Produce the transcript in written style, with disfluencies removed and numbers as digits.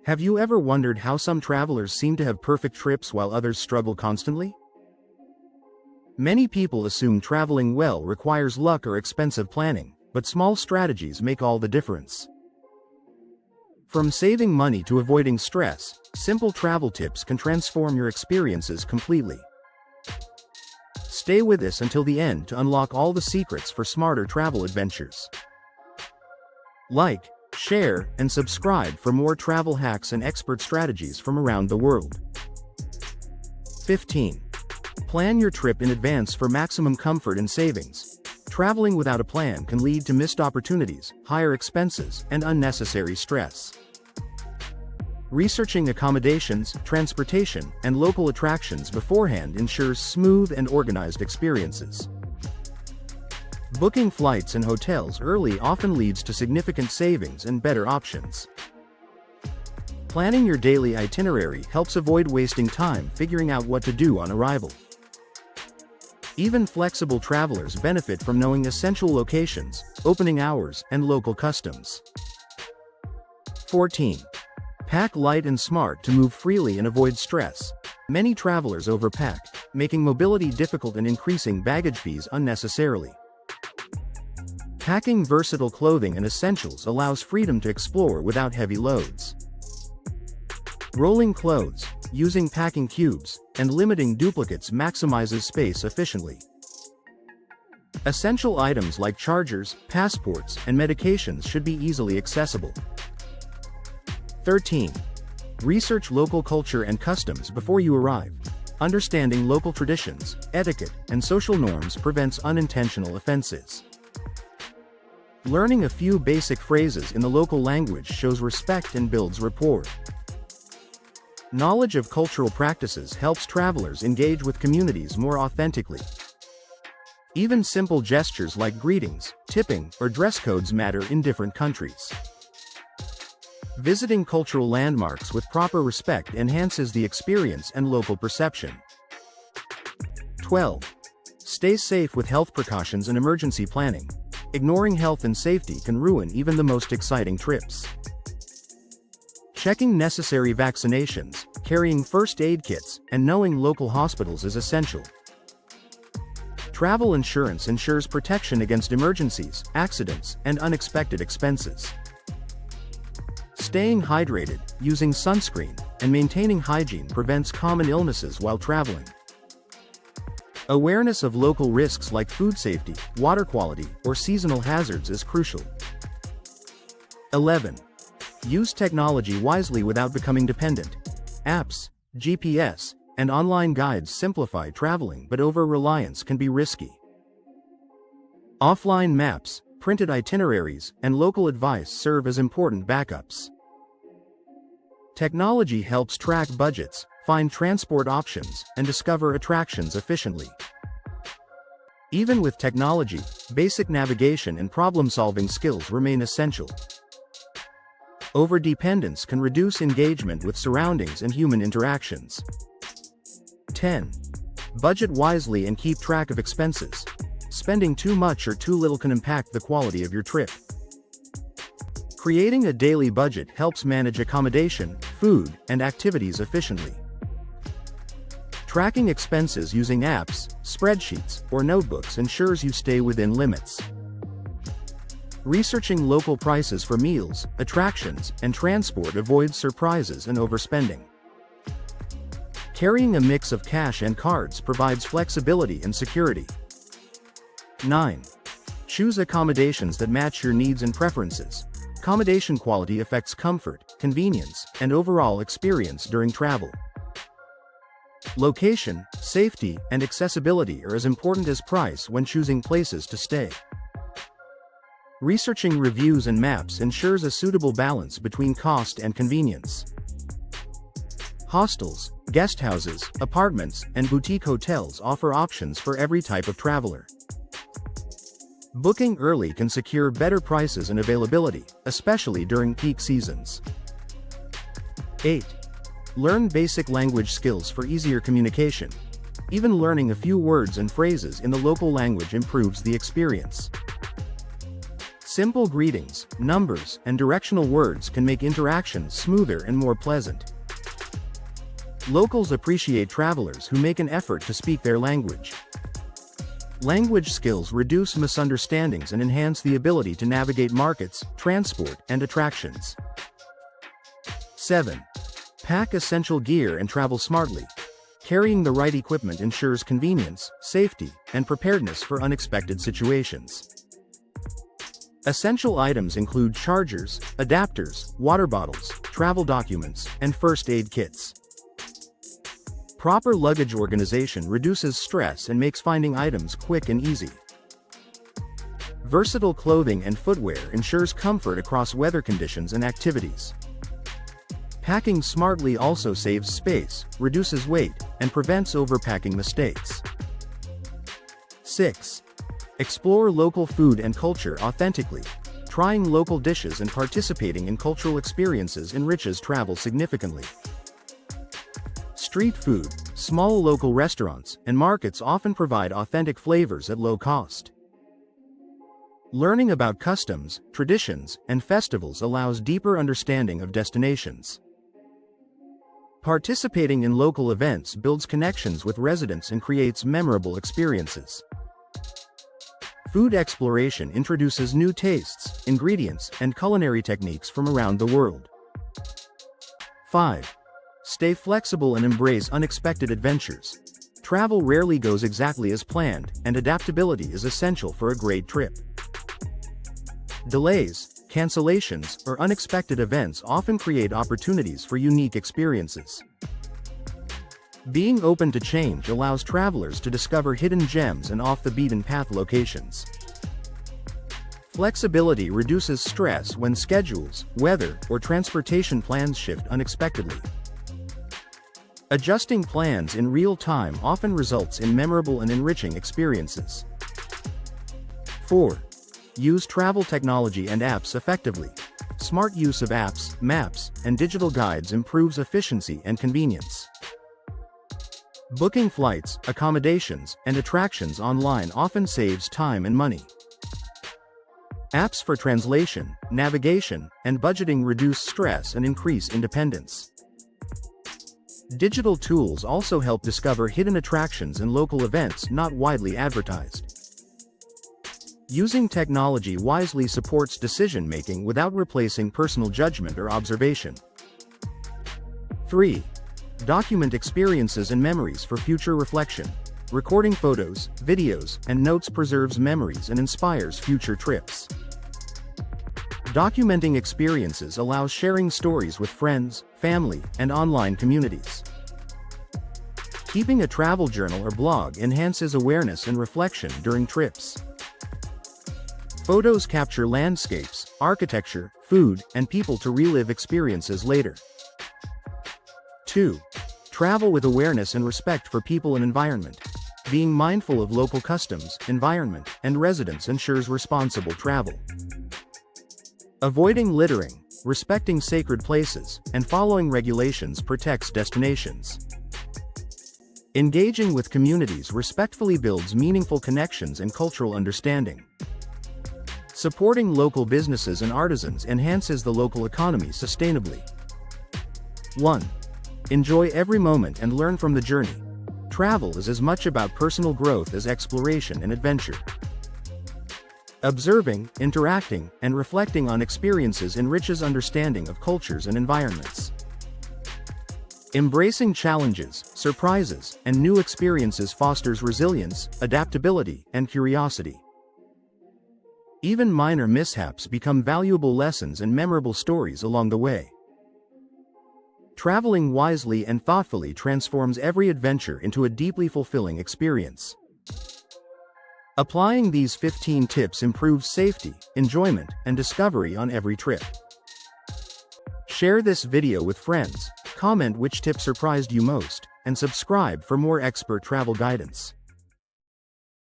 Have you ever wondered how some travelers seem to have perfect trips while others struggle constantly? Many people assume traveling well requires luck or expensive planning, but small strategies make all the difference. From saving money to avoiding stress, simple travel tips can transform your experiences completely. Stay with us until the end to unlock all the secrets for smarter travel adventures. Like, share, and subscribe for more travel hacks and expert strategies from around the world. 15. Plan your trip in advance for maximum comfort and savings. Traveling without a plan can lead to missed opportunities, higher expenses, and unnecessary stress. Researching accommodations, transportation, and local attractions beforehand ensures smooth and organized experiences. Booking flights and hotels early often leads to significant savings and better options. Planning your daily itinerary helps avoid wasting time figuring out what to do on arrival. Even flexible travelers benefit from knowing essential locations, opening hours, and local customs. 14. Pack light and smart to move freely and avoid stress. Many travelers overpack, making mobility difficult and increasing baggage fees unnecessarily. Packing versatile clothing and essentials allows freedom to explore without heavy loads. Rolling clothes, using packing cubes, and limiting duplicates maximizes space efficiently. Essential items like chargers, passports, and medications should be easily accessible. 13. Research local culture and customs before you arrive. Understanding local traditions, etiquette, and social norms prevents unintentional offenses. Learning a few basic phrases in the local language shows respect and builds rapport. Knowledge of cultural practices helps travelers engage with communities more authentically. Even simple gestures like greetings, tipping, or dress codes matter in different countries. Visiting cultural landmarks with proper respect enhances the experience and local perception. 12. Stay safe with health precautions and emergency planning. Ignoring health and safety can ruin even the most exciting trips. Checking necessary vaccinations, carrying first aid kits, and knowing local hospitals is essential. Travel insurance ensures protection against emergencies, accidents, and unexpected expenses. Staying hydrated, using sunscreen, and maintaining hygiene prevents common illnesses while traveling. Awareness of local risks like food safety, water quality, or seasonal hazards is crucial. 11. Use technology wisely without becoming dependent. Apps, GPS, and online guides simplify traveling, but over-reliance can be risky. Offline maps, printed itineraries, and local advice serve as important backups. Technology helps track budgets, find transport options, and discover attractions efficiently. Even with technology, basic navigation and problem-solving skills remain essential. Overdependence can reduce engagement with surroundings and human interactions. 10. Budget wisely and keep track of expenses. Spending too much or too little can impact the quality of your trip. Creating a daily budget helps manage accommodation, food, and activities efficiently. Tracking expenses using apps, spreadsheets, or notebooks ensures you stay within limits. Researching local prices for meals, attractions, and transport avoids surprises and overspending. Carrying a mix of cash and cards provides flexibility and security. 9. Choose accommodations that match your needs and preferences. Accommodation quality affects comfort, convenience, and overall experience during travel. Location, safety, and accessibility are as important as price when choosing places to stay. Researching reviews and maps ensures a suitable balance between cost and convenience. Hostels, guest houses, apartments, and boutique hotels offer options for every type of traveler. Booking early can secure better prices and availability, especially during peak seasons. 8. Learn basic language skills for easier communication. Even learning a few words and phrases in the local language improves the experience. Simple greetings, numbers, and directional words can make interactions smoother and more pleasant. Locals appreciate travelers who make an effort to speak their language. Language skills reduce misunderstandings and enhance the ability to navigate markets, transport, and attractions. 7. Pack essential gear and travel smartly. Carrying the right equipment ensures convenience, safety, and preparedness for unexpected situations. Essential items include chargers, adapters, water bottles, travel documents, and first aid kits. Proper luggage organization reduces stress and makes finding items quick and easy. Versatile clothing and footwear ensures comfort across weather conditions and activities. Packing smartly also saves space, reduces weight, and prevents overpacking mistakes. 6. Explore local food and culture authentically. Trying local dishes and participating in cultural experiences enriches travel significantly. Street food, small local restaurants, and markets often provide authentic flavors at low cost. Learning about customs, traditions, and festivals allows deeper understanding of destinations. Participating in local events builds connections with residents and creates memorable experiences. Food exploration introduces new tastes, ingredients, and culinary techniques from around the world. 5. Stay flexible and embrace unexpected adventures. Travel rarely goes exactly as planned, and adaptability is essential for a great trip. Delays, cancellations, or unexpected events often create opportunities for unique experiences. Being open to change allows travelers to discover hidden gems and off-the-beaten-path locations. Flexibility reduces stress when schedules, weather, or transportation plans shift unexpectedly. Adjusting plans in real time often results in memorable and enriching experiences. 4. Use travel technology and apps effectively. Smart use of apps, maps, and digital guides improves efficiency and convenience. Booking flights, accommodations, and attractions online often saves time and money. Apps for translation, navigation, and budgeting reduce stress and increase independence. Digital tools also help discover hidden attractions and local events not widely advertised. Using technology wisely supports decision-making without replacing personal judgment or observation. 3. Document experiences and memories for future reflection. Recording photos, videos, and notes preserves memories and inspires future trips. Documenting experiences allows sharing stories with friends, family, and online communities. Keeping a travel journal or blog enhances awareness and reflection during trips. Photos capture landscapes, architecture, food, and people to relive experiences later. 2. Travel with awareness and respect for people and environment. Being mindful of local customs, environment, and residents ensures responsible travel. Avoiding littering, respecting sacred places, and following regulations protects destinations. Engaging with communities respectfully builds meaningful connections and cultural understanding. Supporting local businesses and artisans enhances the local economy sustainably. 1. Enjoy every moment and learn from the journey. Travel is as much about personal growth as exploration and adventure. Observing, interacting, and reflecting on experiences enriches understanding of cultures and environments. Embracing challenges, surprises, and new experiences fosters resilience, adaptability, and curiosity. Even minor mishaps become valuable lessons and memorable stories along the way. Traveling wisely and thoughtfully transforms every adventure into a deeply fulfilling experience. Applying these 15 tips improves safety, enjoyment, and discovery on every trip. Share this video with friends, comment which tip surprised you most, and subscribe for more expert travel guidance.